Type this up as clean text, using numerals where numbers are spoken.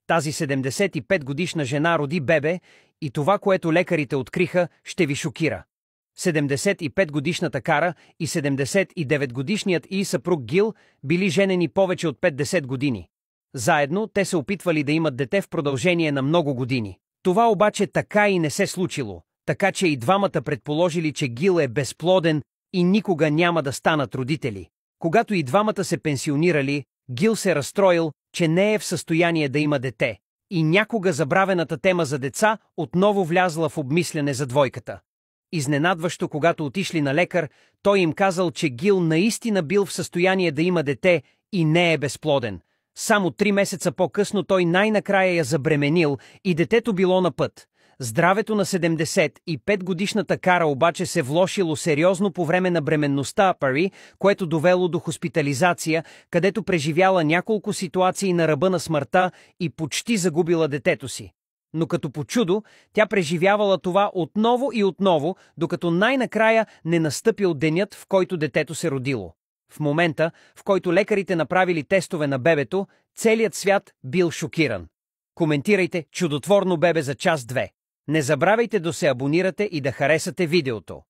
Тази 75-годишна жена роди бебе и това, което лекарите откриха, ще ви шокира. 75-годишната Кара и 79-годишният и съпруг Гил били женени повече от 50 години. Заедно те се опитвали да имат дете в продължение на много години. Това обаче така и не се случило, така че и двамата предположили, че Гил е безплоден и никога няма да станат родители. Когато и двамата се пенсионирали, Гил се разстроил, че не е в състояние да има дете, и някога забравената тема за деца отново влязла в обмисляне за двойката. Изненадващо, когато отишли на лекар, той им казал, че Гил наистина бил в състояние да има дете и не е безплоден. Само 3 месеца по-късно той най-накрая я забременил и детето било на път. Здравето на 75-годишната Кара обаче се влошило сериозно по време на бременността Пари, което довело до хоспитализация, където преживяла няколко ситуации на ръба на смъртта и почти загубила детето си. Но като по чудо, тя преживявала това отново и отново, докато най-накрая не настъпил денят, в който детето се родило. В момента, в който лекарите направили тестове на бебето, целият свят бил шокиран. Коментирайте "Чудотворно бебе" за час 2. Не забравяйте да се абонирате и да харесате видеото.